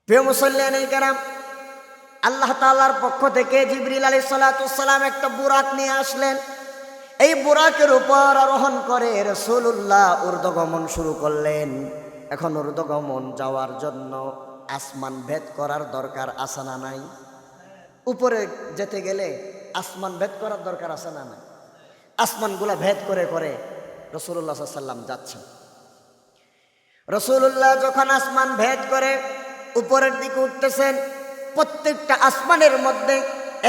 প্রিয় মুসল্লিয়ানে কেরাম, আল্লাহ তাআলার পক্ষ থেকে জিবরিল আলাইহিস সালাতু ওয়াস সালাম একটা বুরাক নিয়ে আসলেন। এই বুরাকের উপর আরোহণ করে রাসূলুল্লাহ ঊর্ধ্বগমন শুরু করলেন। এখন ঊর্ধ্বগমন যাওয়ার জন্য আসমান ভেদ করার দরকার আছে না নাই? উপরে যেতে গেলে আসমান ভেদ করার দরকার আছে না নাই? আসমানগুলা ভেদ করে করে রাসূলুল্লাহ সাল্লাল্লাহু আলাইহি ওয়াসাল্লাম যাচ্ছেন। রাসূলুল্লাহ যখন আসমান ভেদ করে উপরের দিকে উঠতেছেন, প্রত্যেকটা আসমানের মধ্যে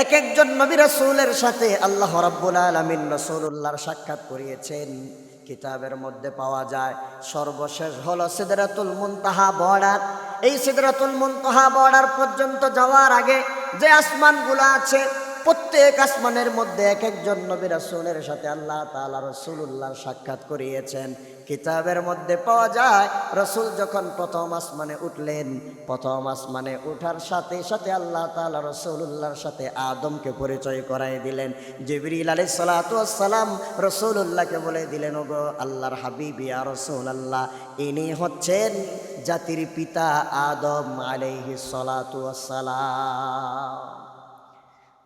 এক একজন নবী রাসূলের সাথে আল্লাহ রাব্বুল আলামিন রাসূলুল্লাহর সাক্ষাৎ করিয়েছেন। কিতাবের মধ্যে পাওয়া যায় সর্বশেষ হলো সিদরাতুল মুনতাহা বর্ডার। এই সিদরাতুল মুনতাহা বর্ডার পর্যন্ত যাওয়ার আগে যে আসমানগুলো আছে, প্রত্যেক আসমানের মধ্যে এক একজন নবী রাসূলের সাথে আল্লাহ তাআলা রাসূলুল্লাহর সাক্ষাৎ করিয়েছেন। কিতাবের মধ্যে পাওয়া যায় রাসূল যখন প্রথম আসমানে উঠলেন, প্রথম আসমানে ওঠার সাথে সাথে আল্লাহ তাআলা রাসূলুল্লাহর সাথে আদমকে পরিচয় করায় দিলেন। জিবরিল আলাইহিস সালাতু ওয়াস সালাম রাসূলুল্লাহকে বলে দিলেন, ওগো আল্লাহর হাবিব ইয়া রাসূলুল্লাহ, ইনি হচ্ছেন জাতির পিতা আদম আলাইহিস সালাতু ওয়াস সালাম।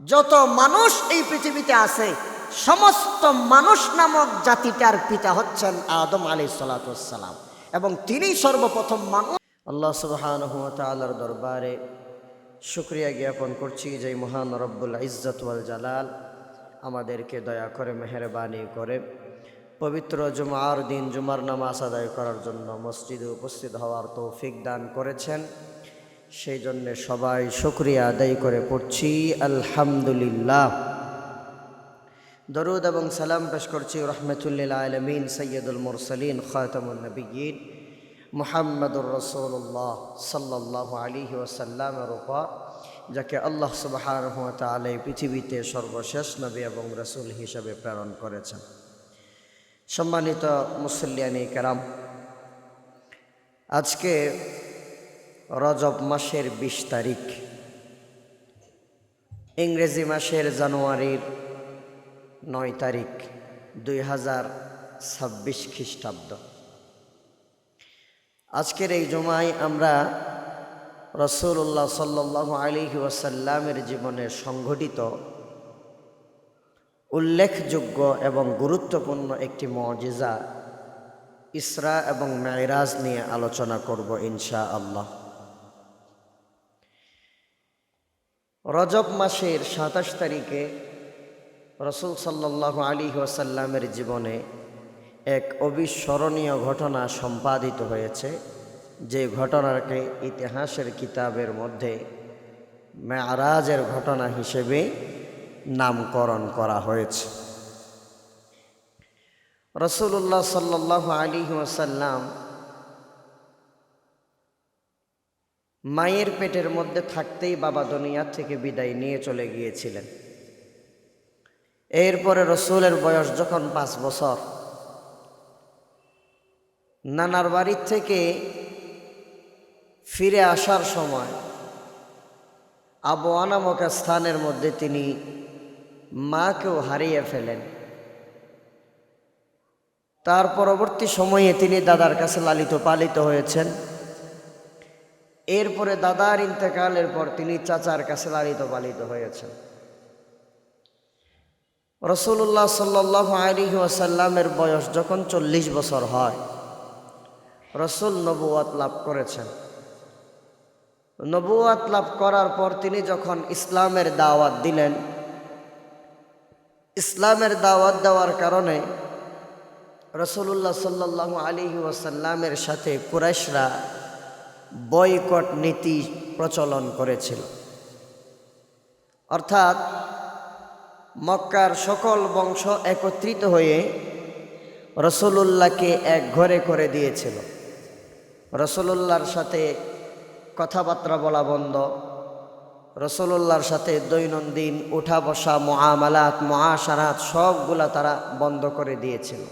যত মানুষ এই পৃথিবীতে আছে, সমস্ত মানুষ নামক জাতিটার পিতা হচ্ছেন আদম আলাইহিস সালাতু ওয়াস সালাম, এবং তিনি সর্বপ্রথম মানুষ। আল্লাহ সুবহানাহু ওয়া তাআলার দরবারে শুকরিয়া জ্ঞাপন করছি যে মহান রব্বুল ইজ্জত ওয়াল জালাল আমাদেরকে দয়া করে মেহেরবানি করে পবিত্র জুমার দিন জুমার নামাজ আদায় করার জন্য মসজিদে উপস্থিত হওয়ার তৌফিক দান করেছেন। সেই জন্য সবাই শুকরিয়া আদায় করে পড়ছি আলহামদুলিল্লাহ। দরুদ এবং সালাম পেশ করছি রাহমাতুল্লিল আলামিন সাইয়্যিদুল মুরসালিন খাতামুন নবিয়্যিন মুহাম্মদুর রাসূলুল্লাহ সাল্লাল্লাহু আলাইহি ওয়াসাল্লামের উপর, যাকে আল্লাহ সুবহানাহু ওয়া তাআলা পৃথিবীতে সর্বশেষ নবী এবং রাসূল হিসেবে প্রেরণ করেছেন। সম্মানিত মুসল্লিয়ানে কেরাম, আজকে রজব মাসের ২০ তারিখ, ইংরেজি মাসের জানুয়ারির ৯ তারিখ ২০২৬ খ্রিস্টাব্দ। আজকের এই জুমায় আমরা রাসূলুল্লাহ সাল্লাল্লাহু আলাইহি ওয়াসাল্লামের জীবনে সংঘটিত উল্লেখযোগ্য এবং গুরুত্বপূর্ণ একটি মুজিজা ইসরা এবং মেরাজ নিয়ে আলোচনা করব ইনশাআল্লাহ। রজব মাসের ২৭ তারিখে রাসূল সাল্লাল্লাহু আলাইহি ওয়াসাল্লামের জীবনে এক অবিস্মরণীয় ঘটনা সম্পাদিত হয়েছে, যে ঘটনাকে ইতিহাসের কিতাবের মধ্যে মেরাজের ঘটনা হিসেবে নামকরণ করা হয়েছে। রাসূলুল্লাহ সাল্লাল্লাহু আলাইহি ওয়াসাল্লাম মায়ের পেটের মধ্যে থাকতেই বাবা দুনিয়া থেকে বিদায় নিয়ে চলে গিয়েছিলেন। এরপরে রাসূলের বয়স যখন ৫ বছর, নানার বাড়ি থেকে ফিরে আসার সময় আবওয়া নামক স্থানের মধ্যে তিনি মাকেও হারিয়ে ফেলেন। তার পরবর্তী সময়ে তিনি দাদার কাছে লালিত পালিত হয়েছেন। এরপরে দাদার ইন্তেকালের পর তিনি চাচার কাছে লালিত পালিত হয়েছেন। রাসূলুল্লাহ সাল্লাল্লাহু আলাইহি ওয়াসাল্লামের বয়স যখন ৪০ বছর হয়, রাসূল নবুয়ত লাভ করেছেন। নবুয়ত লাভ করার পর তিনি যখন ইসলামের দাওয়াত দিলেন, ইসলামের দাওয়াত দেওয়ার কারণে রাসূলুল্লাহ সাল্লাল্লাহু আলাইহি ওয়াসাল্লামের সাথে কুরাইশরা বয়কট নীতি প্রচলন করেছিল। অর্থাৎ মক্কার সকল বংশ একত্রিত হয়ে রাসূলুল্লাহকে এক ঘরে করে দিয়েছিল। রাসূলুল্লাহর সাথে কথাবার্তা বলা বন্ধ, রাসূলুল্লাহর সাথে দৈনন্দিন উঠা বসা মুআমালাত মুআশারাত সবগুলা তারা বন্ধ করে দিয়েছিল।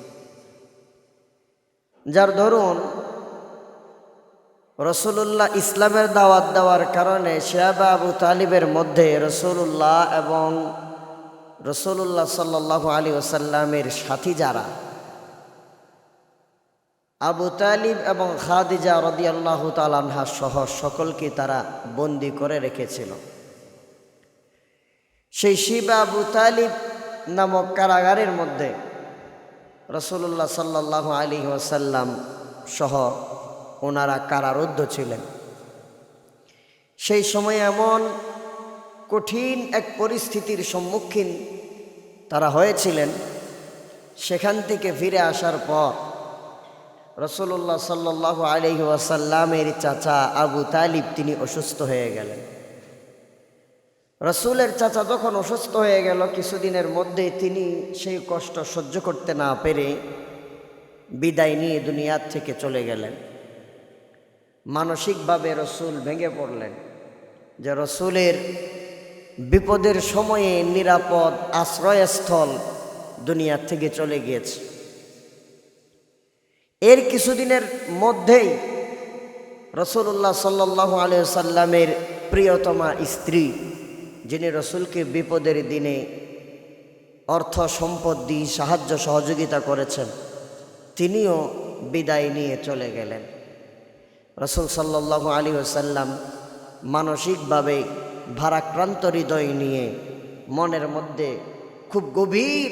যার দরুন রাসূলুল্লাহ ইসলামের দাওয়াত দেওয়ার কারণে সাহাবা আবু তালিবের মধ্যে রাসূলুল্লাহ এবং রাসূলুল্লাহ সাল্লাল্লাহু আলাইহি ওয়াসাল্লামের সাথী যারা, আবু তালিব এবং খাদিজা রাদিয়াল্লাহু তাআলা আনহা সহ সকলকে তারা বন্দী করে রেখেছিল। সেই শিবা আবু তালিব নামক কারাগারের মধ্যে রাসূলুল্লাহ সাল্লাল্লাহু আলাইহি ওয়াসাল্লাম সহ ওনারা কারারুদ্ধ ছিলেন। সেই সময় এমন কঠিন এক পরিস্থিতির সম্মুখীন তারা হয়েছিলেন। সেখান থেকে ফিরে আসার পর রাসূলুল্লাহ সাল্লাল্লাহু আলাইহি ওয়াসাল্লামের চাচা আবু তালিব তিনি অসুস্থ হয়ে গেলেন। রাসূলের চাচা যখন অসুস্থ হয়ে গেল, কিছুদিনের মধ্যে তিনি সেই কষ্ট সহ্য করতে না পেরে বিদায় নিয়ে দুনিয়ার থেকে চলে গেলেন। মানসিকভাবে রাসূল ভেঙে পড়লেন যে রাসূলের বিপদের সময়ে নিরাপদ আশ্রয়স্থল দুনিয়ার থেকে চলে গিয়েছে। এর কিছুদিনের মধ্যেই রাসূলুল্লাহ সাল্লাল্লাহু আলাইহি ওয়াসাল্লামের প্রিয়তমা স্ত্রী, যিনি রাসূলকে বিপদের দিনে অর্থ সম্পদ দিয়ে সাহায্য সহযোগিতা করেছেন, তিনিও বিদায় নিয়ে চলে গেলেন। রাসূল সাল্লাল্লাহু আলাইহি ওয়াসাল্লাম মানসিকভাবে ভারাক্রান্ত হৃদয় নিয়ে মনের মধ্যে খুব গভীর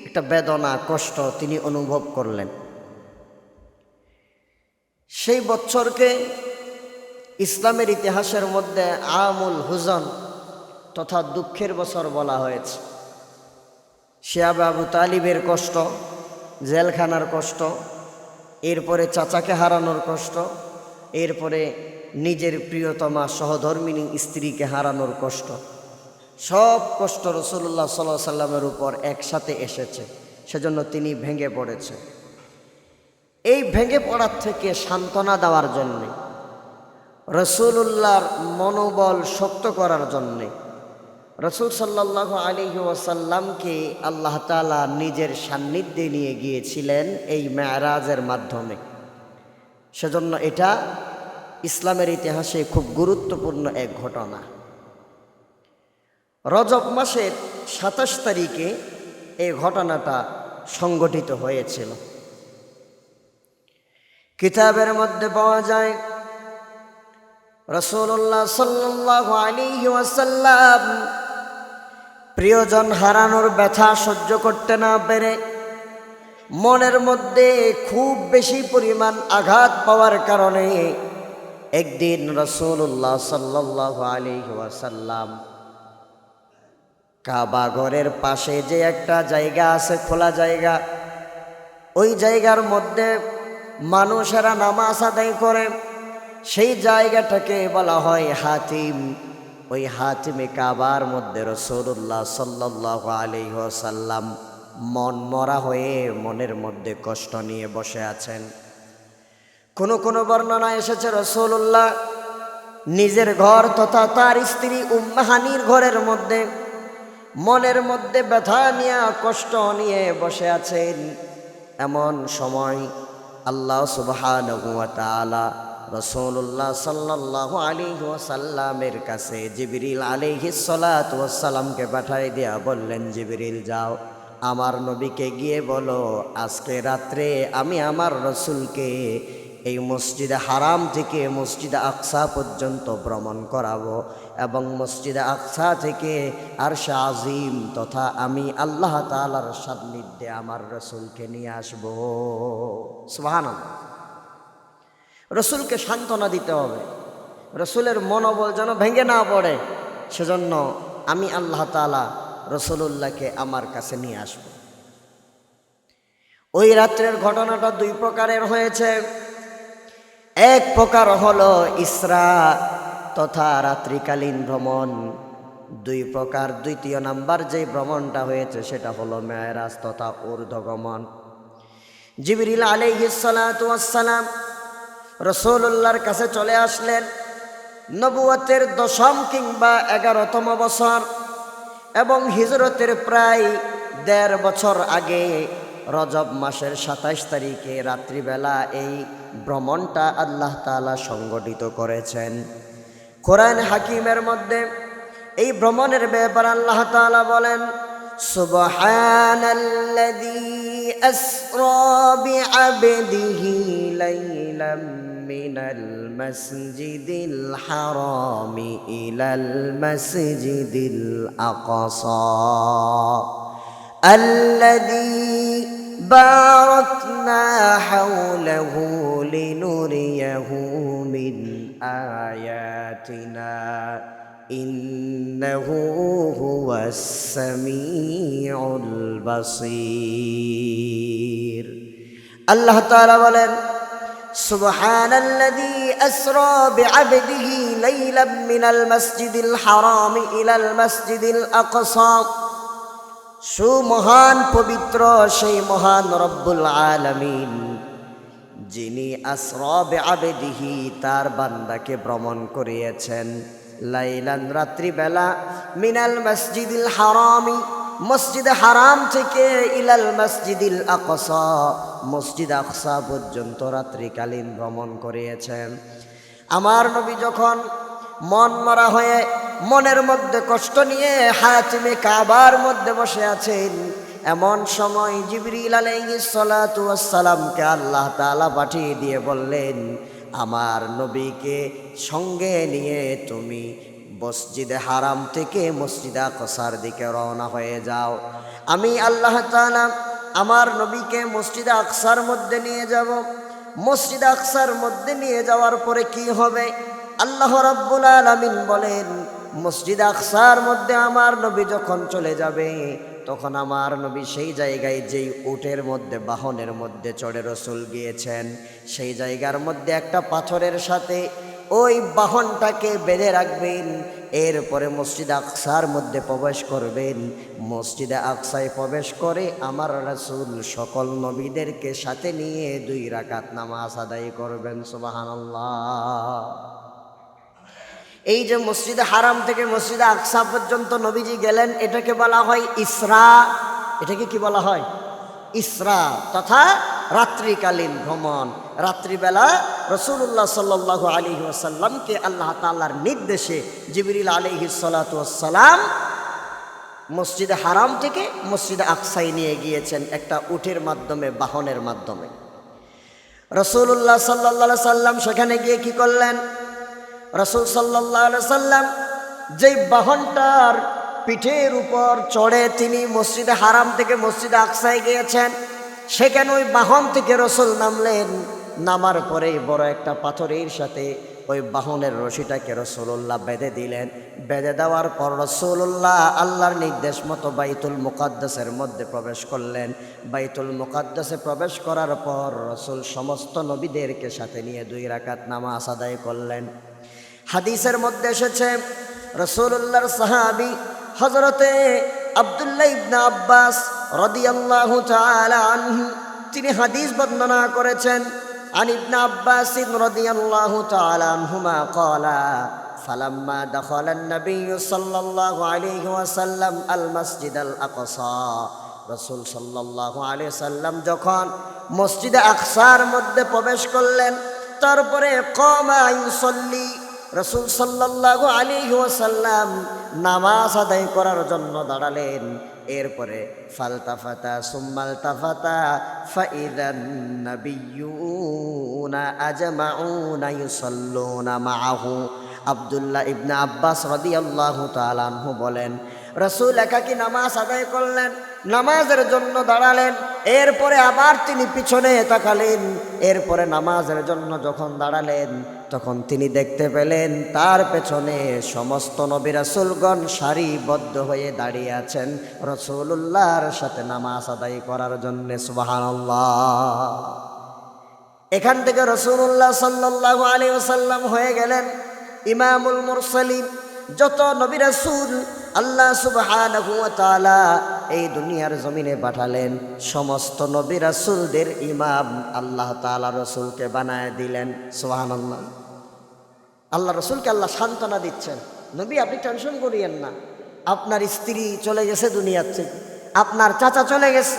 একটা বেদনা কষ্ট তিনি অনুভব করলেন। সেই বছরকে ইসলামের ইতিহাসের মধ্যে আমুল হুজন তথা দুঃখের বছর বলা হয়েছে। শিয়াবে আবু তালিবের কষ্ট, জেলখানার কষ্ট, এরপরে চাচাকে হারানোর কষ্ট, এরপরে নিজের প্রিয়তমা সহধর্মিণী স্ত্রীকে হারানোর কষ্ট, সব কষ্ট রাসূলুল্লাহ সাল্লাল্লাহু আলাইহি সাল্লামের উপর একসাথে এসেছে। সেজন্য তিনি ভেঙে পড়েছে। এই ভেঙে পড়ার থেকে সান্ত্বনা দেওয়ার জন্যে, রাসূলুল্লাহর মনোবল শক্ত করার জন্যে রাসূল সাল্লাল্লাহু আলাইহি ওয়াসাল্লামকে আল্লাহ তাআলা নিজের সান্নিধ্যে নিয়ে গিয়েছিলেন এই মেরাজের মাধ্যমে। সেজন্য এটা ইসলামের ইতিহাসে খুব গুরুত্বপূর্ণ এক ঘটনা। রজব মাসের ২৭ তারিখে এই ঘটনাটা সংঘটিত হয়েছিল। কিতাবের মধ্যে পাওয়া যায় রাসূলুল্লাহ সাল্লাল্লাহু আলাইহি ওয়াসাল্লাম প্রিয়জন হারানোর ব্যথা সহ্য করতে না পেরে মনের মধ্যে খুব বেশি পরিমাণ আঘাত পাওয়ার কারণে একদিন রাসূলুল্লাহ সাল্লাল্লাহু আলাইহি ওয়াসাল্লাম কাবা ঘরের পাশে যে একটা জায়গা আছে, খোলা জায়গা, ওই জায়গার মধ্যে মানুষেরা নামাজ আদায় করে, সেই জায়গাটাকে বলা হয় হাতিম। ওই হাতিমে কাবার মধ্যে রাসূলুল্লাহ সাল্লাল্লাহু আলাইহি ওয়াসাল্লাম মন মরা হয়ে মনের মধ্যে কষ্ট নিয়ে বসে আছেন। কোন কোন বর্ণনা এসেছে রাসূলুল্লাহ নিজের ঘর তথা তার স্ত্রী উম্মে হানির ঘরের মধ্যে মনের মধ্যে ব্যথা নিয়ে কষ্ট নিয়ে বসে আছেন। এমন সময় আল্লাহ সুবহানাহু ওয়া তাআলা রাসূলুল্লাহ সাল্লাল্লাহু আলাইহি ওয়াসাল্লামের কাছে জিবরিল আলাইহিস সালাতু ওয়াস সালামকে পাঠিয়ে দিয়া বললেন, জিবরিল যাও আমার নবীকে গিয়ে বলো আজকে রাত্রে আমি আমার রাসূলকে এই মসজিদে হারাম থেকে মসজিদে আকসা পর্যন্ত ভ্রমণ করাবো এবং মসজিদে আকসা থেকে আরশে আজিম তথা আমি আল্লাহ তাআলার সান্নিধ্যে আমার রাসূলকে নিয়ে আসবো। সুবহানাল্লাহ। রাসূলকে সান্ত্বনা দিতে হবে, রাসূলের মনোবল যেন ভেঙে না পড়ে, সেজন্য আমি আল্লাহ তাআলা রাসূলুল্লাহকে আমার কাছে নিয়ে আসব। ওই রাত্রের ঘটনাটা দুই প্রকারের হয়েছে। এক প্রকার হলো ইসরা তথা রাত্রিকালীন ভ্রমণ, দুই প্রকার দ্বিতীয় নাম্বার যে ভ্রমণটা হয়েছে সেটা হলো মেরাজ তথা ঊর্ধ্বগমন। জিবরিল আলাইহিস সালাতু ওয়াস সালাম রাসূলুল্লাহর কাছে চলে আসলেন নবুয়তের 10ম কিংবা 11তম বছর এবং হিজরতের প্রায় 1.5 বছর আগে রজব মাসের 27 তারিখে রাত্রিবেলা এই ভ্রমণটা আল্লাহ তাআলা সংগঠিত করেছেন। কোরআন হাকিমের মধ্যে এই ভ্রমণের ব্যাপারে আল্লাহ তাআলা বলেন, সুবহানাল্লাযী আসরা বিআবদিহি লাইলাম মিনাল মাসজিদিল হারামি ইলাল মাসজিদিল আকসা الذي باركنا حوله لنريه من آياتنا إنه هو السميع البصير الله تعالى বলেন سبحان الذي أسرى بعبده ليلا من المسجد الحرام إلى المسجد الأقصى সুমহান পবিত্র সেই মহান রব্বুল আলামিন যিনি আসরা বিআবদিহি তার বান্দাকে ভ্রমণ করিয়েছেন লাইলান রাত্রিবেলা মিনাল মসজিদিল হারামি মসজিদে হারাম থেকে ইলাল মসজিদিল আকসা মসজিদ আকসা পর্যন্ত রাত্রিকালীন ভ্রমণ করিয়েছেন। আমার নবী যখন মন মরা হয়ে মনের মধ্যে কষ্ট নিয়ে হাতিমে কাবার মধ্যে বসে আছেন, এমন সময় জিবরিল আলাইহিস সালাতু ওয়াস সালামকে আল্লাহ তাআলা পাঠিয়ে দিয়ে বললেন, আমার নবীকে সঙ্গে নিয়ে তুমি মসজিদে হারাম থেকে মসজিদে আকসার দিকে রওনা হয়ে যাও। আমি আল্লাহ তাআলা আমার নবীকে মসজিদে আকসার মধ্যে নিয়ে যাব। মসজিদে আকসার মধ্যে নিয়ে যাওয়ার পরে কি হবে? আল্লাহ রাব্বুল আলামিন বলেন, মসজিদ আকসার মধ্যে আমার নবী যখন চলে যাবে তখন আমার নবী সেই জায়গায় যেই উটের মধ্যে বাহনের মধ্যে চড়ে রসুল গিয়েছেন সেই জায়গার মধ্যে একটা পাথরের সাথে ওই বাহনটাকে বেঁধে রাখবেন। এরপরে মসজিদ আকসার মধ্যে প্রবেশ করবেন। মসজিদে আকসায় প্রবেশ করে আমার রাসূল সকল নবীদেরকে সাথে নিয়ে 2 রাকাত নামাজ আদায় করবেন। সুবহানাল্লাহ। এই যে মসজিদে হারাম থেকে মসজিদে আকসা পর্যন্ত নবীজি গেলেন, এটাকে বলা হয় ইসরা। এটাকে কি বলা হয়? ইসরা, তথা রাত্রিকালীন ভ্রমণ। রাত্রিবেলা রাসূলুল্লাহ সাল্লাল্লাহু আলাইহি ওয়াসাল্লামকে আল্লাহ তাআলার নির্দেশে জিবরিল আলাইহিস সালাতু ওয়াস সালাম মসজিদে হারাম থেকে মসজিদে আকসায় নিয়ে গিয়েছেন একটা উটের মাধ্যমে, বাহনের মাধ্যমে। রাসূলুল্লাহ সাল্লাল্লাহু আলাইহি সাল্লাম সেখানে গিয়ে কি করলেন? রাসূল সাল্লাল্লাহু আলাইহি সাল্লাম যেই বাহনটার পিঠের উপর চড়ে তিনি মসজিদে হারাম থেকে মসজিদে আকসায় গিয়েছেন, সেখানে ওই বাহন থেকে রাসূল নামলেন। নামার পরে বড় একটা পাথরের সাথে ওই বাহনের রশিটাকে রাসূলুল্লাহ বেঁধে দিলেন। বেঁধে দেওয়ার পর রাসূলুল্লাহ আল্লাহর নির্দেশ মতো বাইতুল মুকাদ্দাসের মধ্যে প্রবেশ করলেন। বাইতুল মুকাদ্দাসে প্রবেশ করার পর রাসূল সমস্ত নবীদেরকে সাথে নিয়ে 2 রাকাত নামাজ আদায় করলেন। হাদিসের মধ্যে এসেছে রাসূলুল্লাহর সাহাবী হযরতে আব্দুল্লাহ ইবনে আব্বাস রাদিয়াল্লাহু তাআলা আনহু তিনি হাদিস বর্ণনা করেছেন। আন ইবনে আব্বাস রাদিয়াল্লাহু তাআলা আনহুমা ক্বালা ফালাম্মা দাখালা an-নাবিয়্যু সাল্লাল্লাহু আলাইহি ওয়াসাল্লাম আল-মাসজিদাল আকসা, রাসূল সাল্লাল্লাহু আলাইহি ওয়াসাল্লাম যখন মসজিদে আকসার মধ্যে প্রবেশ করলেন, তারপরে কামা ইউসাল্লি, রাসূল সাল্লাল্লাহু আলাইহি ওয়াসাল্লাম নামাজ আদায় করার জন্য দাঁড়ালেন। এরপরে ফালতাফাতা সুম্মালতাফাতা ফাইদান নাবিয়্যুনা আজমাউনা ইউসাল্লুনা মাআহু। আব্দুল্লাহ ইবনে আব্বাস রাদিয়াল্লাহু তাআলা আনহু বলেন, রাসূল একাকী নামাজ আদায় করলেন, নামাজের জন্য দাঁড়ালেন। এরপরে আবার তিনি পিছনে তাকালেন। এরপরে নামাজের জন্য যখন দাঁড়ালেন তখন তিনি দেখতে পেলেন তার পেছনে সমস্ত নবী রাসূলগণ সারিবদ্ধ হয়ে দাঁড়িয়ে আছেন রাসূলুল্লাহর সাথে নামাজ আদায় করার জন্য। সুবহানাল্লাহ। এখান থেকে রাসূলুল্লাহ সাল্লাল্লাহু আলাইহি ওয়াসাল্লাম হয়ে গেলেন ইমামুল মুরসালিন। যত নবী রাসূল আল্লাহ সুবহানাহু ওয়া তাআলা এই দুনিয়ার জমিনে পাঠালেন, সমস্ত নবী রাসূলদের ইমাম আল্লাহ তাআলা রাসূলকে বানায় দিলেন। সুবহানাল্লাহ। আল্লাহ রাসূলকে আল্লাহ সান্ত্বনা দিচ্ছেন, নবী আপনি টেনশন করিয়েন না, আপনার স্ত্রী চলে গেছে দুনিয়ার থেকে, আপনার চাচা চলে গেছে,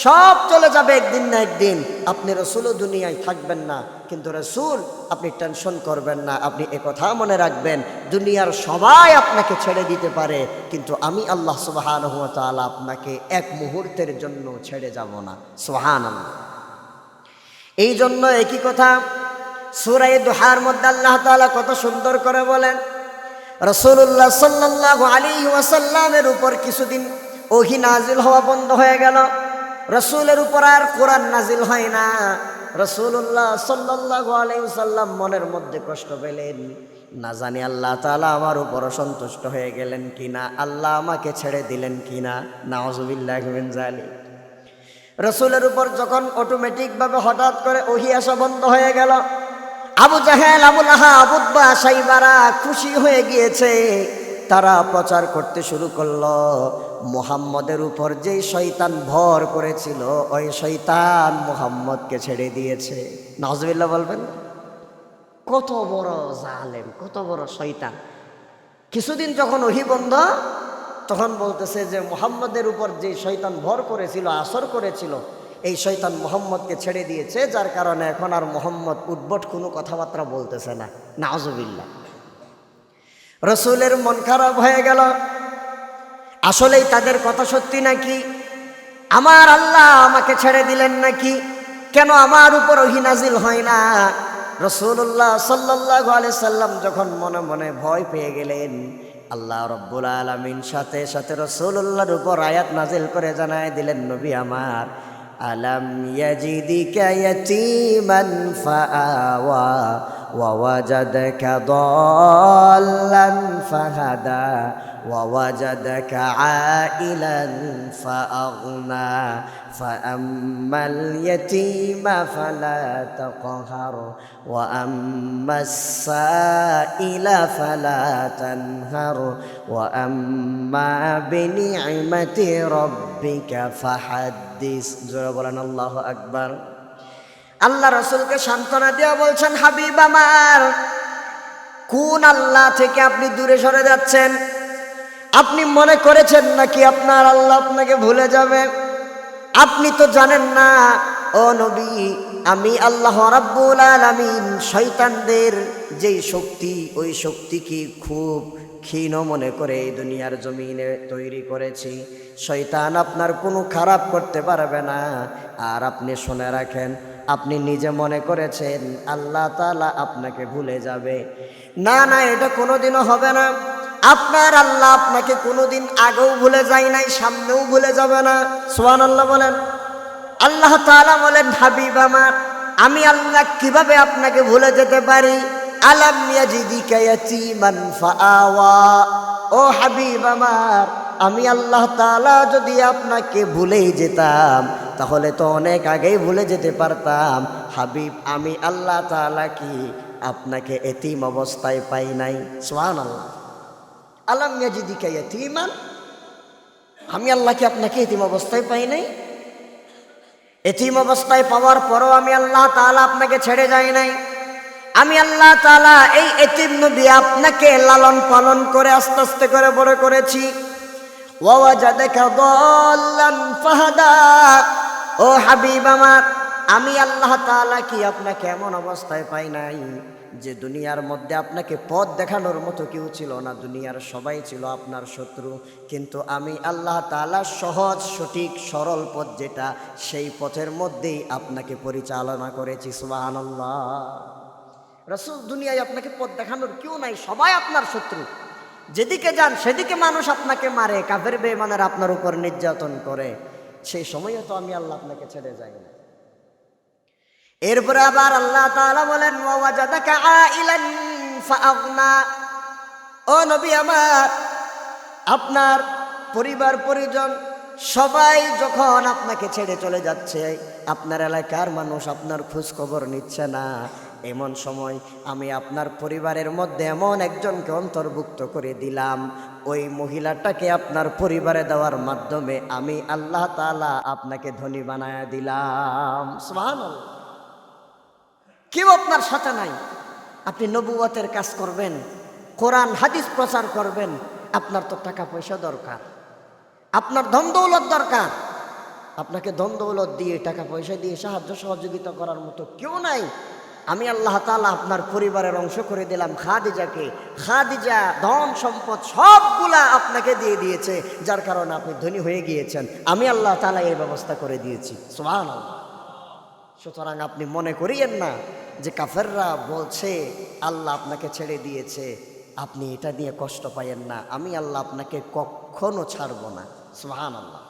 সব চলে যাবে একদিন না একদিন, আপনি রসুলও দুনিয়ায় থাকবেন না। কিন্তু রসুল, আপনি টেনশন করবেন না, আপনি একথা মনে রাখবেন, দুনিয়ার সবাই আপনাকে ছেড়ে দিতে পারে, কিন্তু আমি আল্লাহ সুবহানাহু ওয়া তাআলা আপনাকে এক মুহূর্তের জন্য ছেড়ে যাব না। সুবহানাল্লাহ। এই জন্য একই কথা সূরা দুহার মধ্যে আল্লাহ তাআলা কত সুন্দর করে বলেন, রাসূলুল্লাহ সাল্লাল্লাহু আলাইহি ওয়াসাল্লামের উপর কিছুদিন ওহী নাজিল হওয়া বন্ধ হয়ে গেল। রাসূলের উপর আর কোরআন নাজিল হয় না। রাসূলুল্লাহ সাল্লাল্লাহু আলাইহি ওয়াসাল্লাম মনের মধ্যে কষ্ট পেলেন, না জানি আল্লাহ তাআলা আমার উপর সন্তুষ্ট হয়ে গেলেন কিনা, আল্লাহ আমাকে ছেড়ে দিলেন কিনা। নাউযুবিল্লাহি মিন যালিক। রাসূলের উপর যখন অটোমেটিকভাবে হঠাৎ করে ওহী আসা বন্ধ হয়ে গেল, আবু জাহেল, আবু লাহাব, উতবা, সাইবারা খুশি হয়ে গিয়েছে। তারা প্রচার করতে শুরু করলো, মুহাম্মদের উপর যেই শয়তান ভর করেছিল ওই শয়তান মুহাম্মদকে ছেড়ে দিয়েছে। নাউজুবিল্লাহ বলবেন। কত বড় জালেম, কত বড় শয়তান। কিছুদিন যখন ওহী বন্ধ, তখন বলতেছে যে মুহাম্মদের উপর যে শয়তান ভর করেছিল, আসর করেছিল, এই শয়তান মুহাম্মদকে ছেড়ে দিয়েছে, যার কারণে এখন আর মুহাম্মদ উদ্ভট কোনো কথাবার্তা বলতেছে না। নাউজুবিল্লাহ। রসুলের মন খারাপ হয়ে গেল, আসলেই তাদের কথা সত্যি নাকি? আমার আল্লাহ আমাকে ছেড়ে দিলেন নাকি? কেন আমার উপর ওহী নাজিল হয় না? রাসূলুল্লাহ সাল্লাল্লাহু আলাইহি সাল্লাম যখন মনে মনে ভয় পেয়ে গেলেন, আল্লাহ রাব্বুল আলামিন সাথে সাথে রাসূলুল্লাহর উপর আয়াত নাজিল করে জানায় দিলেন, নবী আমার, আলাম ইয়াজিদিকা ইয়াতীমান ফাআওয়া ওয়া ওয়াজাদাকা দাল্লান ফাহাদা ওয়া ওয়াজাদাকা আইলান ফাআগনা ফাআম্মাল ইয়াতীমা ফালা তাকহার ওয়া আম্মাস সাইলা ফালা তানহার ওয়া আম্মা বিনি'মাতি রাব্বিকা ফাহাদ্দিস। জোরে বলেন আল্লাহু আকবার। আল্লাহ রাসূলকে সান্ত্বনা দেওয়া বলছেন, হাবিব আমার, কোন আল্লাহ থেকে আপনি দূরে সরে যাচ্ছেন? আপনি মনে করেছেন নাকি আপনার আল্লাহ আপনাকে ভুলে যাবে? আপনি তো জানেন না ও নবী, আমি আল্লাহ রাব্বুল আলামিন শয়তানদের যেই শক্তি, ওই শক্তিকে খুব ক্ষীণ মনে করে এই দুনিয়ার জমিনে তৈরি করেছি। শয়তান আপনার কোনো খারাপ করতে পারবে না। আর আপনি শুনে রাখেন, আপনি নিজে মনে করেছেন আল্লাহ তাআলা আপনাকে ভুলে যাবে। না না, এটা কোনোদিনও হবে না। আপনার আল্লাহ আপনাকে কোনোদিন আগেও ভুলে যায় নাই, সামনেও ভুলে যাবে না। সুবহানাল্লাহ বলেন। আল্লাহ তাআলা বলেন, হাবিব আমার, আমি আল্লাহ কিভাবে আপনাকে ভুলে যেতে পারি? আলাম ইয়াজিদিকা ইয়াতীমান ফাআওয়া। ও হাবিব আমার, আমি আল্লাহ তাআলা যদি আপনাকে ভুলেই যেতাম তাহলে তো অনেক আগেই ভুলে যেতে পারতাম। হাবিব, আমি আল্লাহ তাআলা কি আপনাকে এতিম অবস্থায় পাই নাই? সুবহানাল্লাহ। আলাম ইয়াজিদিকা ইয়াতীমান, আমি আল্লাহ কি আপনাকে এতিম অবস্থায় পাই নাই? এতিম অবস্থায় পাওয়ার পরও আমি আল্লাহ তাআলা আপনাকে ছেড়ে যাই নাই। আমি আল্লাহ তাআলা এই এতিম নবী আপনাকে লালন পালন করে আস্তে আস্তে করে বড় করেছি। ওয়া ওয়াজাদাকা দাল্লান ফাহাদা। ও হাবিব আমার, আমি আল্লাহ তাআলা কি আপনাকে এমন অবস্থায় পাই নাই যে দুনিয়ার মধ্যে আপনাকে পথ দেখানোর মতো কেউ ছিল না? দুনিয়ার সবাই ছিল আপনার শত্রু, কিন্তু আমি আল্লাহ তাআলা সহজ, সঠিক, সরল পথ যেটা, সেই পথের মধ্যেই আপনাকে পরিচালনা করেছি। সুবহানাল্লাহ। রাসূল, দুনিয়ায় আপনাকে পথ দেখানোর কেউ নাই, সবাই আপনার শত্রু। যেদিকে যান সেদিকে মানুষ আপনাকে মারে, কাফের বেঈমানেরা আপনার উপর নির্যাতন করে। সেই সময়ে তো আমি আল্লাহ আপনাকে ছেড়ে যাই না। এরপরে আবার আল্লাহ তাআলা বলেন, ওয়া ওয়াজাদাকা আইলান ফাআগনা। ও নবী আমার, আপনার পরিবার পরিজন সবাই যখন আপনাকে ছেড়ে চলে যাচ্ছে, আপনার এলাকার মানুষ আপনার খোঁজ খবর নিচ্ছে না, এমন সময় আমি আপনার পরিবারের মধ্যে এমন একজনকে অন্তর্ভুক্ত করে দিলাম, ওই মহিলাটাকে আপনার পরিবারে দেওয়ার মাধ্যমে আমি আল্লাহ তাআলা আপনাকে ধনী বানায়া দিলাম। সুবহানাল্লাহ। কেউ আপনার সাথে নাই, আপনি নবুয়তের কাজ করবেন, কোরআন হাদিস প্রচার করবেন, আপনার তো টাকা পয়সা দরকার, আপনার ধন দৌলত দরকার, আপনাকে ধন দৌলত দিয়ে টাকা পয়সা দিয়ে সাহায্য সহযোগিতা করার মতো কেউ নাই। আমি আল্লাহ তাআলা আপনার পরিবারের অংশ করে দিলাম খাদিজাকে। খাদিজা ধন সম্পদ সবগুলা আপনাকে দিয়ে দিয়েছে, যার কারণে আপনি ধনী হয়ে গিয়েছেন। আমি আল্লাহ তাআলা এই ব্যবস্থা করে দিয়েছি। সুবহানাল্লাহ। সুতরাং আপনি মনে করিয়েন না যে কাফেররা বলছে আল্লাহ আপনাকে ছেড়ে দিয়েছে, আপনি এটা নিয়ে কষ্ট পাইয়েন না। আমি আল্লাহ আপনাকে কখনো ছাড়ব না। সুবহানাল্লাহ।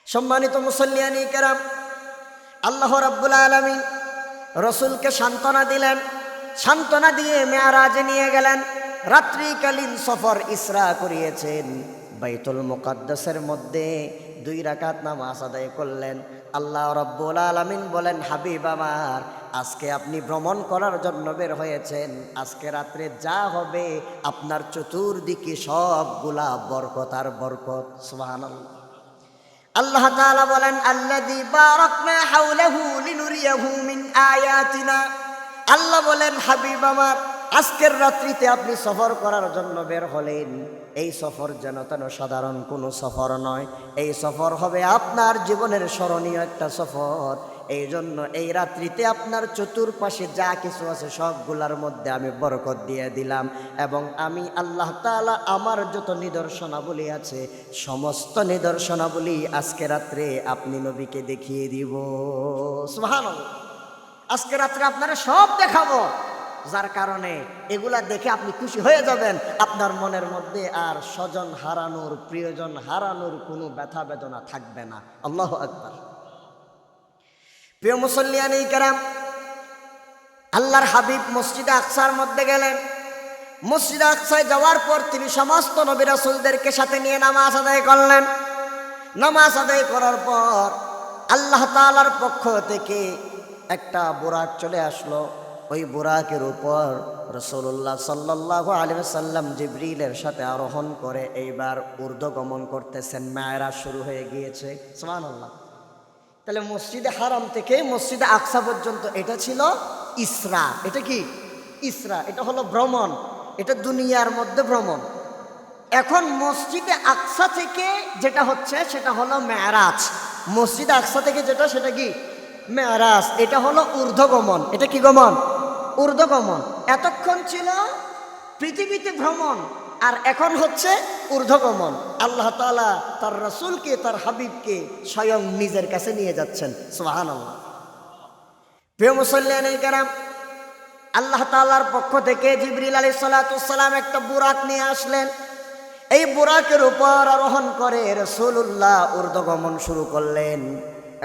সম্মানিত মুসল্লিয়ানি কেরাম, আল্লাহ রাব্বুল আলামিন রসুলকে সান্ত্বনা দিলেন, সান্ত্বনা দিয়ে মেয়ারাজে নিয়ে গেলেন। রাত্রিকালীন সফর ইসরা করিয়েছেন। বাইতুল মুকাদ্দাসের মধ্যে 2 রাকাত নামাজ আদায় করলেন। আল্লাহ রাব্বুল আলামিন বলেন, হাবিব আমার, আজকে আপনি ভ্রমণ করার জন্য বের হয়েছেন। আজকে রাত্রে যা হবে আপনার চতুর্দিকে সবগুলা বরকত আর বরকত। সুবহানাল্লাহ। আল্লাহ তাআলা বলেন, আল্লাযী বারাকনা হাওলাহু লিনুরিয়াহু মিন আয়াতিনা। আল্লাহ বলেন, হাবিব আমার, আজকের রাত্রিতে আপনি সফর করার জন্য বের হলেন। এই সফর যেন তেন সাধারণ কোনো সফর নয়। এই সফর হবে আপনার জীবনের স্মরণীয় একটা সফর। এই জন্য এই রাত্রিতে আপনার চতুর্পাশে যা কিছু আছে সবগুলার মধ্যে আমি বরকত দিয়ে দিলাম, এবং আমি আল্লাহ তাআলা আমার যত নিদর্শনাবলী আছে সমস্ত নিদর্শনাবলী আজকে রাত্রে আপনি নবীকে দেখিয়ে দিব। সুবহানাল্লাহ। আজকে রাত্রে আপনারা সব দেখাবো, যার কারণে এগুলা দেখে আপনি খুশি হয়ে যাবেন। আপনার মনের মধ্যে আর স্বজন হারানোর, প্রিয়জন হারানোর কোনো ব্যথা বেদনা থাকবে না। আল্লাহু আকবার। প্রিয় মুসল্লিয়ানি কেরাম, আল্লাহর হাবিব মসজিদে আকসার মধ্যে গেলেন। মসজিদে আকসায় যাওয়ার পর তিনি সমস্ত নবী রাসূলদেরকে সাথে নিয়ে নামাজ আদায় করলেন। নামাজ আদায় করার পর আল্লাহ তাআলার পক্ষ থেকে একটা বুরাক চলে আসলো। ওই বুরাকের উপর রাসূলুল্লাহ সাল্লাল্লাহু আলাইহি ওয়াসাল্লাম জিবরিলের সাথে আরোহণ করে এইবার ঊর্ধ্বগমন করতেছেন। মেরাজ শুরু হয়ে গিয়েছে। সুবহানাল্লাহ। তাহলে মসজিদে হারাম থেকে মসজিদে আকসা পর্যন্ত এটা ছিল ইসরা। এটা কি ইসরা? এটা হলো ভ্রমণ, এটা দুনিয়ার মধ্যে ভ্রমণ। এখন মসজিদে আকসা থেকে যেটা হচ্ছে সেটা হলো মেরাজ। মসজিদে আকসা থেকে যেটা, সেটা কি মেরাজ। এটা হলো ঊর্ধ্বগমন। এটা কি গমন? ঊর্ধ্বগমন। এতক্ষণ ছিল পৃথিবীতে ভ্রমণ, আর এখন হচ্ছে ঊর্ধ্বগমন। আল্লাহ তাআলা তার রাসূলকে, তার হাবিবকে স্বয়ং নিজের কাছে নিয়ে যাচ্ছেন। সুবহানাল্লাহ। প্রিয় মুসল্লিয়ানে কেরাম, আল্লাহ তাআলার পক্ষ থেকে জিবরিল আলাইহিস সালাতু ওয়াস সালাম একটা বুরাক নিয়ে আসলেন। এই বুরাকের উপর আরোহণ করে রাসূলুল্লাহ ঊর্ধ্বগমন শুরু করলেন।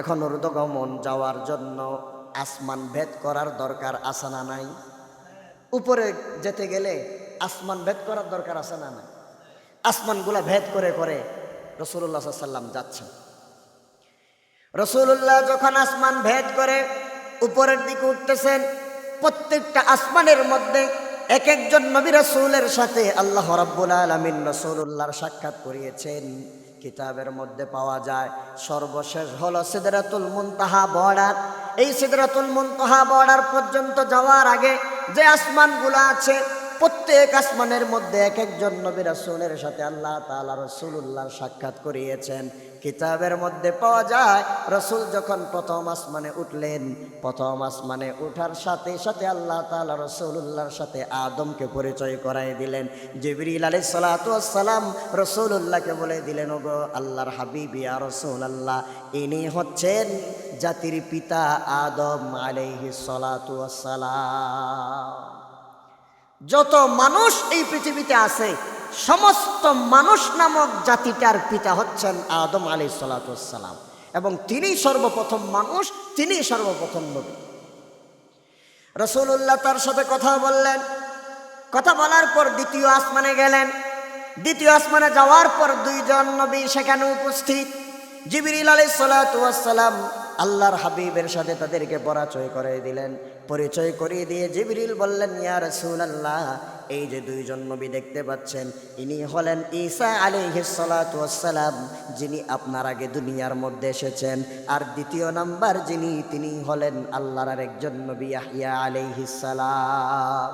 এখন ঊর্ধ্বগমন যাওয়ার জন্য আসমান ভেদ করার দরকার আছে না নাই? উপরে যেতে গেলে আসমান ভেদ করার দরকার আছে না নাই? আসমানগুলা ভেদ করে করে রাসূলুল্লাহ সাল্লাল্লাহু আলাইহি ওয়াসাল্লাম যাচ্ছেন। রাসূলুল্লাহ যখন আসমান ভেদ করে উপরের দিকে উঠতেছেন, প্রত্যেকটা আসমানের মধ্যে এক একজন নবী রাসূলের সাথে আল্লাহ রাব্বুল আলামিন রাসূলুল্লাহর সাক্ষাৎ করিয়েছেন। কিতাবের মধ্যে পাওয়া যায় সর্বশেষ হলো সিদরাতুল মুনতাহা বর্ডার। এই সিদরাতুল মুনতাহা বর্ডার পর্যন্ত যাওয়ার আগে যে আসমানগুলো আছে, প্রত্যেক আসমানের মধ্যে এক একজন নবী রাসূলের সাথে আল্লাহ তাআলা রাসূলুল্লাহর সাক্ষাৎ করিয়েছেন। কিতাবের মধ্যে পাওয়া যায় রাসূল যখন প্রথম আসমানে উঠলেন, প্রথম আসমানে ওঠার সাথে সাথে আল্লাহ তাআলা রাসূলুল্লাহর সাথে আদমকে পরিচয় করায় দিলেন। জিবরিল আলাইহিস সালাতু ওয়াস সালাম রাসূলুল্লাহকে বলে দিলেন, ওগো আল্লাহর হাবিব ইয়া রাসূলুল্লাহ, ইনি হচ্ছেন জাতির পিতা আদম আলাইহিস সালাতু ওয়াস সালাম। যত মানুষ এই পৃথিবীতে আছে সমস্ত মানুষ নামক জাতিটার পিতা হচ্ছেন আদম আলাইহিস সালাতু ওয়াস সালাম, এবং তিনিই সর্বপ্রথম মানুষ, তিনিই সর্বপ্রথম নবী। রাসূলুল্লাহ তার সাথে কথা বললেন। কথা বলার পর দ্বিতীয় আসমানে গেলেন। দ্বিতীয় আসমানে যাওয়ার পর 2 জন নবী সেখানে উপস্থিত। জিবরিল আলাইহিস সালাতু ওয়াস সালাম আল্লাহর হাবিবের সাথে তাদেরকে পরিচয় করে দিলেন। পরিচয় করিয়ে দিয়ে জিবরিল বললেন, ইয়া রাসূলুল্লাহ, এই যে 2 জন নবী দেখতে পাচ্ছেন, ইনি হলেন ঈসা আলাইহিস সালাতু ওয়াস সালাম, যিনি আপনার আগে দুনিয়ার মধ্যে এসেছেন। আর দ্বিতীয় নাম্বার যিনি, তিনি হলেন আল্লাহর আরেকজন নবী ইয়াহইয়া আলাইহিস সালাম।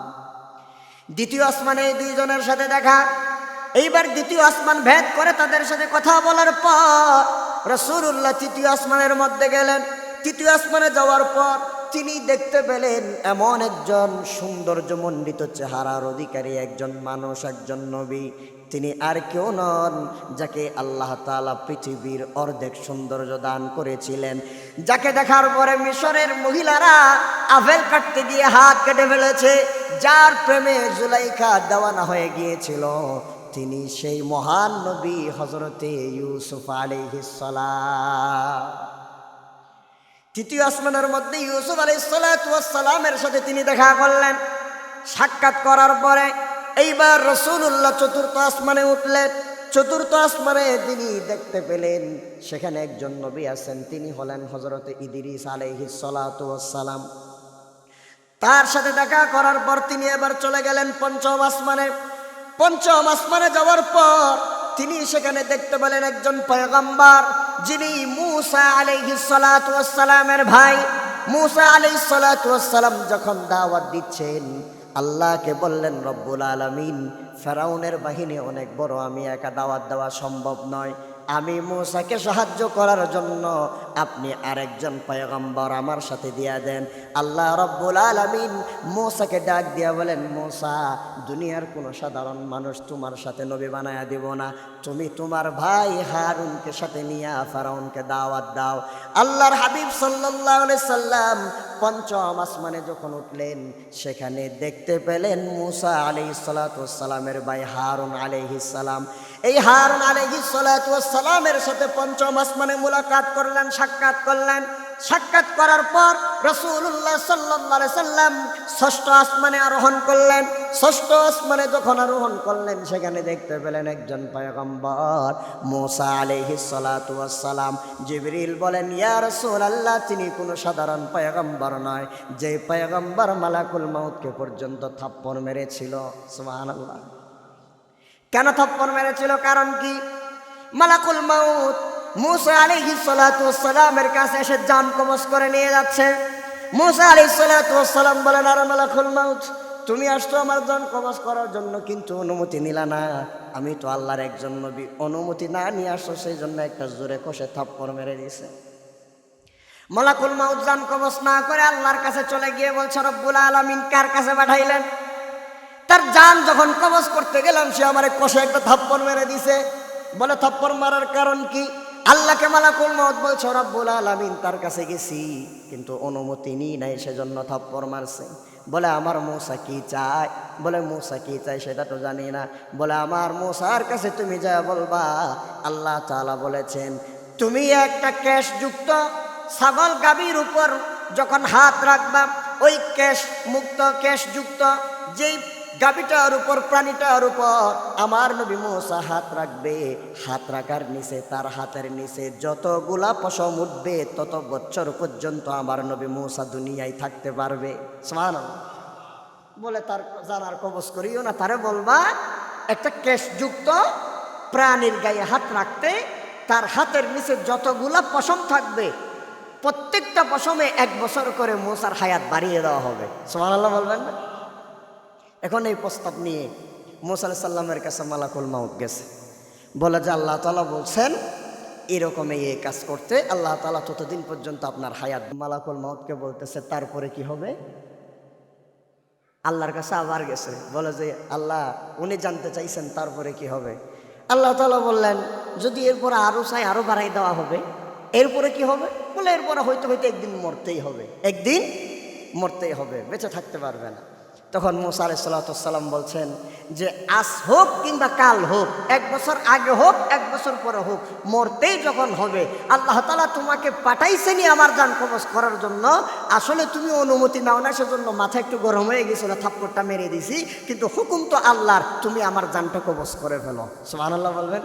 দ্বিতীয় আসমানে এই 2 জনের সাথে দেখা। এইবার দ্বিতীয় আসমান ভেদ করে তাদের সাথে কথা বলার পর রাসূলুল্লাহ তৃতীয় আসমানের মধ্যে গেলেন। তৃতীয় আসমানে যাওয়ার পর তিনি দেখতে পেলেন এমন একজন সৌন্দর্যমণ্ডিত চেহারার অধিকারী একজন মানুষ, একজন নবী। তিনি আর কেউ নন, যাকে আল্লাহ তাআলা পৃথিবীর অর্ধেক সৌন্দর্য দান করেছিলেন, যাকে দেখার পরে মিশরের মহিলারা আপেল কাটতে গিয়ে হাত কেটে ফেলেছে, যার প্রেমে জুলাইখা দেওয়ানা হয়ে গিয়েছিল। তিনি সেই মহান নবী হযরতে ইউসুফ আলাইহিস সালাম। তৃতীয় আসমানের মধ্যে ইউসুফ আলাইহিস সালামের সাথে তিনি দেখা করলেন। সাক্ষাৎ করার পরে এইবার রাসূলুল্লাহ চতুর্থ আসমানে উঠলেন। চতুর্থ আসমানে তিনি দেখতে পেলেন সেখানে একজন নবী আছেন, তিনি হলেন হযরতে ইদ্রিস আলাইহিস সালাম। তার সাথে দেখা করার পর তিনি এবার চলে গেলেন পঞ্চম আসমানে। পঞ্চম আসমানে যাওয়ার পর তিনি সেখানে দেখতে পেলেন একজন পয়গম্বর, যিনি মূসা আলাইহিস সালামের ভাই। মূসা আলাইহিস সালাম যখন দাওয়াত দিচ্ছেন, আল্লাহকে বললেন, রব্বুল আলামিন, ফেরাউনের বাহিনী অনেক বড়, আমি একা দাওয়াত দেওয়া সম্ভব নয়, আমি মূসাকে সাহায্য করার জন্য আপনি আরেকজন পয়গম্বর আমার সাথে দিয়া দেন। আল্লাহ রব্বুল আলামিন মূসাকে ডাক দিয়া বলেন, মূসা, দুনিয়ার কোনো সাধারণ মানুষ তোমার সাথে নবী বানায়া দিব না, তুমি তোমার ভাই হারুনকে সাথে নিয়ে ফেরাউনকে দাওয়াত দাও। আল্লাহর হাবিব সাল্লাল্লাহু আলাইহি সাল্লাম পঞ্চম আসমানে যখন উঠলেন, সেখানে দেখতে পেলেন মূসা আলাইহিস সালামের ভাই হারুন আলাইহিস সালাম। এই হারুন আলাইহিস সালামের সাথে পঞ্চম আসমানে মুলাকাত করলেন, সাক্ষাৎ করলেন। সাক্ষাৎ করার পর রাসূলুল্লাহ সাল্লাল্লাহু আলাইহি সাল্লাম ষষ্ঠ আসমানে আরোহণ করলেন। ষষ্ঠ আসমানে যখন আরোহণ করলেন, সেখানে দেখতে পেলেন একজন পয়গম্বর মূসা আলাইহিস সালাম। জিবরিল বলেন, ইয়া রাসূলুল্লাহ, তিনি কোনো সাধারণ পয়গম্বর নয়, যে পয়গম্বর মালাকুল মাউতকে পর্যন্ত থাপ্পড় মেরেছিল। সুবহানাল্লাহ। কেন থাপ্পড় মেরেছিল? কারণ কি? মালাকুল মাউত মূসা আলাইহিস সালামের কাছে এসে জান কবজ করে নিয়ে যাচ্ছে। মূসা আলাইহিস সালাম বলেন, আরে মালাকুল মাউত, তুমি আসছো আমার জান কবজ করার জন্য, কিন্তু অনুমতি নিলা না। আমি তো আল্লাহর একজন নবী, অনুমতি না নিয়ে আসছো, সেই জন্য একটা জোরে কষে থাপ্পড় মেরে দিয়েছে। মালাকুল মাউত জান কবজ না করে আল্লাহর কাছে চলে গিয়ে বলছে, রব্বুল আলামিন কার কাছে পাঠাইলেন? তার জান যখন কবজ করতে গেলাম, সে আমারে কষে একটা থাপ্পড় মেরে দিছে। বলে, থাপ্পড় মারার কারণ কি? আল্লাহকে মালাকুল মাউত বলছে, রব্বুল আলামিন তার কাছে গেছি, কিন্তু অনুমতি নিই নাই, সেজন্য থাপ্পড় মারছে। বলে, আমার মূসা কি চায়? বলে, মূসা কি চায় সেটা তো জানি না। বলে, আমার মূসার কাছে তুমি যা বলবা, আল্লাহ তাআলা বলেছেন, তুমি একটা কেশযুক্ত ছাগল গাভীর উপর যখন হাত রাখবা, ওই কেশ মুক্ত কেশযুক্ত যেই গাভীটার উপর, প্রাণীটার উপর আমার নবী মূসা হাত রাখবে, হাত রাখার নিচে, তার হাতের নিচে যতগুলা পশম উঠবে, তত বছর পর্যন্ত আমার নবী মূসা দুনিয়ায় থাকতে পারবে। সুবহানাল্লাহ। বলে, তার জানার কবজ করিও না, তারে বলবা একটা কেশযুক্ত প্রাণীর গায়ে হাত রাখতে, তার হাতের নিচে যতগুলা পশম থাকবে, প্রত্যেকটা পশমে 1 বছর করে মূসার হায়াত বাড়িয়ে দেওয়া হবে। সুবহানাল্লাহ বলবেন না? এখন এই প্রস্তাব নিয়ে মূসা আলাইহিস সালামের কাছে মালাকুল মাউত গেছে। বলে যে, আল্লাহ তাআলা বলছেন এরকম এই কাজ করতে, আল্লাহ তাআলা ততদিন পর্যন্ত আপনার হায়াত। মালাকুল মাউতকে বলতেছে, তারপরে কি হবে? আল্লাহর কাছে আবার গেছে। বলে যে, আল্লাহ, উনি জানতে চাইছেন তারপরে কি হবে। আল্লাহ তাআলা বললেন, যদি এরপরে আরো চাই আরো বাড়াই দেওয়া হবে। এরপরে কি হবে? বলে, এরপরে হয়তো একদিন মরতেই হবে, একদিন মরতেই হবে, বেঁচে থাকতে পারবে না। তখন মূসা আলাইহিস সালাম বলছেন যে, আজ হোক কিংবা কাল হোক, 1 বছর আগে হোক 1 বছর পরে হোক, মরতেই যখন হবে, আল্লাহ তাআলা তোমাকে পাঠাইছেনই আমার জান কবজ করার জন্য। আসলে তুমি অনুমতি নাও না, সেজন্য মাথা একটু গরম হয়ে গেছিল, থাপ্পড়টা মেরে দিছি, কিন্তু হুকুম তো আল্লাহর, তুমি আমার জানটা কবজ করে ফেলো। সুবহানাল্লাহ বলবেন।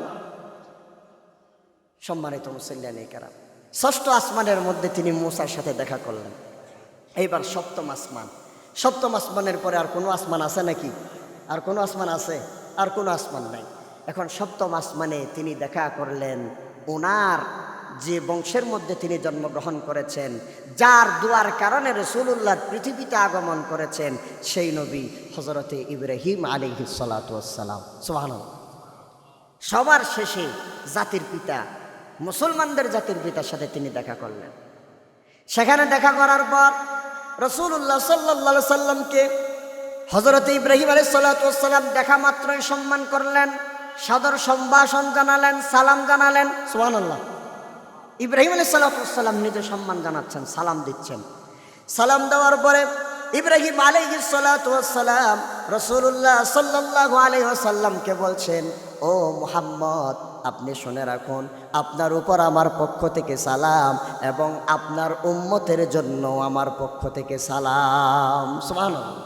সম্মানিত মুসল্লিয়ানে কেরাম, ষষ্ঠ আসমানের মধ্যে তিনি মূসার সাথে দেখা করলেন। এইবার সপ্তম আসমান। সপ্তম আসমানের পরে আর কোনো আসমান আছে নাকি? আর কোনো আসমান আছে? আর কোনো আসমান নাই। এখন সপ্তম আসমানে তিনি দেখা করলেন ওনার যে বংশের মধ্যে তিনি জন্মগ্রহণ করেছেন, যার দুয়ার কারণে রাসূলুল্লাহ পৃথিবীতে আগমন করেছেন, সেই নবী হযরতে ইব্রাহিম আলাইহিস সালাম। সুবহানাল্লাহ। সবার শেষে জাতির পিতা মুসলমানদের জাতির পিতার সাথে তিনি দেখা করলেন। সেখানে দেখা করার পর রাসূলুল্লাহ সাল্লাল্লাহু আলাইহি সাল্লামকে হযরত ইব্রাহিম আলাইহিস সালাতু ওয়াস সালাম দেখা মাত্রই সম্মান করলেন, সাদর সম্ভাষণ জানালেন, সালাম জানালেন। সুবহানাল্লাহ। ইব্রাহিম আলাইহিস সালাতু ওয়াস সালাম নিজে সম্মান জানাচ্ছেন, সালাম দিচ্ছেন। সালাম দেওয়ার পরে ইব্রাহিম আলাইহিস সালাতু ওয়াস সালাম রাসূলুল্লাহ সাল্লাল্লাহু আলাইহি ওয়াসাল্লামকে বলছেন, ও মুহাম্মদ, আপনি শুনে রাখুন, আপনার উপর আমার পক্ষ থেকে সালাম এবং আপনার উম্মতের জন্য আমার পক্ষ থেকে সালাম। সুবহানাল্লাহ।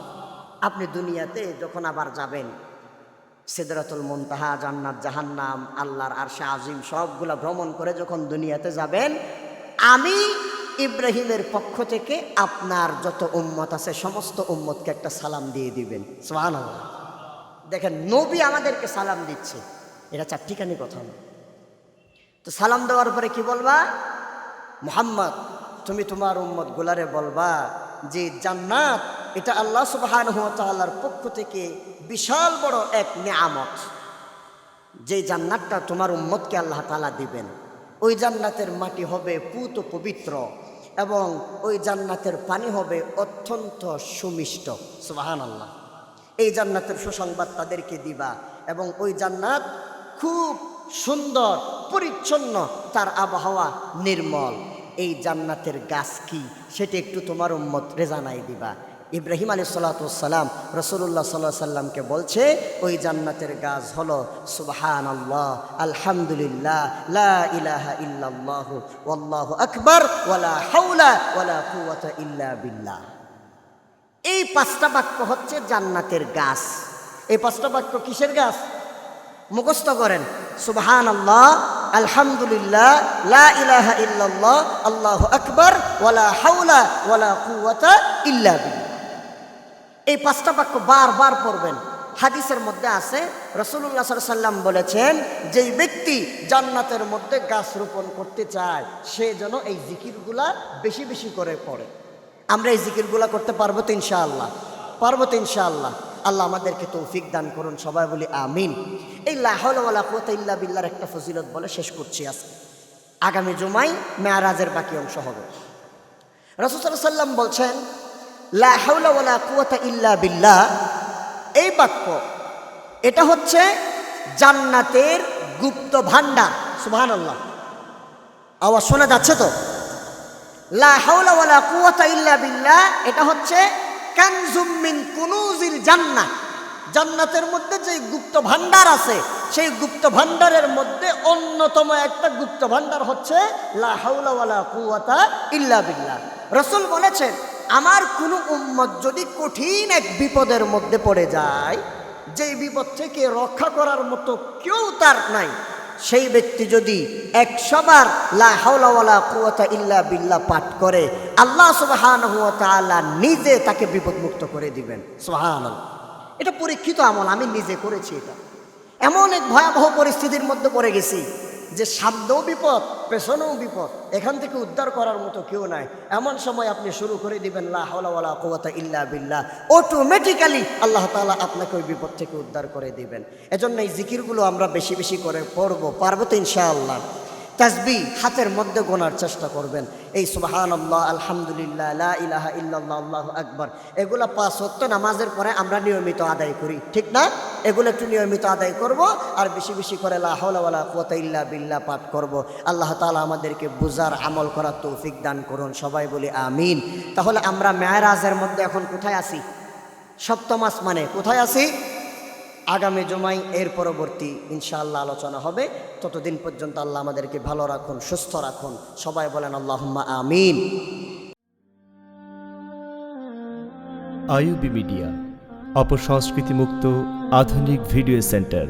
আপনি দুনিয়াতে যখন আবার যাবেন, সিদরাতুল মুনতাহা, জান্নাত, জাহান্নাম, আল্লাহর আরশে আজিম সবগুলা ভ্রমণ করে যখন দুনিয়াতে যাবেন, আমি ইব্রাহিমের পক্ষ থেকে আপনার যত উম্মত আছে সমস্ত উম্মতকে একটা সালাম দিয়ে দিবেন। সুবহানাল্লাহ। দেখেন, নবী আমাদেরকে সালাম দিচ্ছে, এটা চারটিখানি কথা না। তো সালাম দেওয়ার পরে কি বলবা? মুহাম্মদ, তুমি তোমার উম্মত গুলারে বলবা যে জান্নাত এটা আল্লাহ সুবহানাহু ওয়া তাআলার পক্ষ থেকে বিশাল বড় এক নিয়ামত। যে জান্নাতটা তোমার উম্মতকে আল্লাহ তাআলা দিবেন, ওই জান্নাতের মাটি হবে পুত পবিত্র এবং ওই জান্নাতের পানি হবে অত্যন্ত সুমিষ্ট। সুবহানাল্লাহ। এই জান্নাতের সুসংবাদ তাদেরকে দিবা এবং ওই জান্নাত খুব সুন্দর, পরিচ্ছন্ন, তার আবহাওয়া নির্মল। এই জান্নাতের গাছ কি সেটা একটু তোমার উম্মতরে জানাই দিবা। ইব্রাহিম আলাইহিস সালাতু ওয়াস সালাম রাসূলুল্লাহ সাল্লাল্লাহু আলাইহি সাল্লামকে বলছে, ওই জান্নাতের গাছ হলো সুবহানাল্লাহ, আলহামদুলিল্লাহ, লা ইলাহা ইল্লাল্লাহু ওয়াল্লাহু আকবার, ওয়ালা হাওলা ওয়ালা কুওয়াতা ইল্লা বিল্লাহ। এই পাঁচটা বাক্য হচ্ছে জান্নাতের গাছ। এই পাঁচটা বাক্য কিসের গাছ? মুখস্থ করেন। সুবহানাল্লাহ, আলহামদুলিল্লাহ, লা ইলাহা ইল্লাল্লাহ, আল্লাহু আকবার, ওয়ালা হাওলা ওয়ালা কুওয়াতা ইল্লা বিল্লাহ। এই পাঁচটা বাক্য বারবার পড়বেন। হাদিসের মধ্যে আছে, রাসূলুল্লাহ সাল্লাল্লাহু আলাইহি সাল্লাম বলেছেন, যেই ব্যক্তি জান্নাতের মধ্যে গাছ রোপণ করতে চায় সে যেন এই জিকিরগুলা বেশি বেশি করে পড়ে। আমরা এই জিকিরগুলা করতে পারবো তো ইনশাআল্লাহ? পারবো তো ইনশাআল্লাহ? আল্লাহ আমাদেরকে তৌফিক দান করুন, সবাই বলি আমিন। এই লা হাওলা ওয়ালা কুওয়াতা ইল্লা বিল্লাহর একটা ফজিলত বলে শেষ করছি আজকে। আগামী জুমায় মেরাজের বাকি অংশ হবে। রাসূল সাল্লাল্লাহু আলাইহি সাল্লাম বলছেন, লা হাওলা ওয়ালা কুওয়াতা ইল্লা বিল্লাহ, এই বাক্য এটা হচ্ছে জান্নাতের গুপ্ত ভান্ডার। সুবহানাল্লাহ। আওয়াজ শোনা যাচ্ছে তো? লা হাওলা ওয়ালা কুওয়াতা ইল্লা বিল্লাহ এটা হচ্ছে কানজুম মিন কুনুজিল জান্নাহ। জান্নাতের মধ্যে যে গুপ্ত ভান্ডার আছে, সেই গুপ্ত ভান্ডারের মধ্যে অন্যতম একটা গুপ্ত ভান্ডার হচ্ছে লা হাওলা ওয়ালা কুওয়াতা ইল্লা বিল্লাহ। রাসূল বলেছেন, আমার কোনো উম্মত যদি কঠিন এক বিপদের মধ্যে পড়ে যায়, যেই বিপদ থেকে রক্ষা করার মতো কেউ তার নাই, সেই ব্যক্তি যদি 100 বার লা হাওলা ওয়ালা কুওয়াতা ইল্লা বিল্লাহ পাঠ করে, আল্লাহ সুবহানাহু ওয়া তাআলা নিজে তাকে বিপদমুক্ত করে দিবেন। সুবহানাল্লাহ। এটা পরীক্ষিত আমল, আমি নিজে করেছি। এটা এমন এক ভয়াবহ পরিস্থিতির মধ্যে পড়ে গেছি যে সামনেও বিপদ, পেছনেও বিপদ, এখান থেকে উদ্ধার করার মতো কেউ নাই। এমন সময় আপনি শুরু করে দিবেন লা হাওলা ওয়ালা কুওয়াতা ইল্লা বিল্লাহ, অটোমেটিক্যালি আল্লাহ তাআলা আপনাকে ওই বিপদ থেকে উদ্ধার করে দিবেন। এজন্য এই জিকিরগুলো আমরা বেশি বেশি করে পড়ব, পারবো তো ইনশাআল্লাহ? তাসবিহ হাতের মধ্যে গোনার চেষ্টা করবেন। এই সুবহানাল্লাহ, আলহামদুলিল্লাহ, লা ইলাহা ইল্লাল্লাহ, আল্লাহু আকবার, এগুলো 5 ওয়াক্ত নামাজের পরে আমরা নিয়মিত আদায় করি, ঠিক না? এগুলো একটু নিয়মিত আদায় করব আর বেশি বেশি করে লা হাওলা ওয়ালা কুওয়াতা ইল্লা বিল্লাহ পাঠ করব। আল্লাহ তাআলা আমাদেরকে বুঝার, আমল করার তৌফিক দান করুন, সবাই বলি আমিন। তাহলে আমরা মেরাজের মধ্যে এখন কোথায় আছি? 7ম আসমানে। কোথায় আছি? আগামী জুমায় এর পরবর্তী ইনশাআল্লাহ আলোচনা হবে। ততদিন পর্যন্ত আল্লাহ আমাদেরকে ভালো রাখুন, সুস্থ রাখুন, সবাই বলেন আল্লাহুম্মা আমিন। আইইউবি মিডিয়া, অপসংস্কৃতি মুক্ত আধুনিক ভিডিও সেন্টার।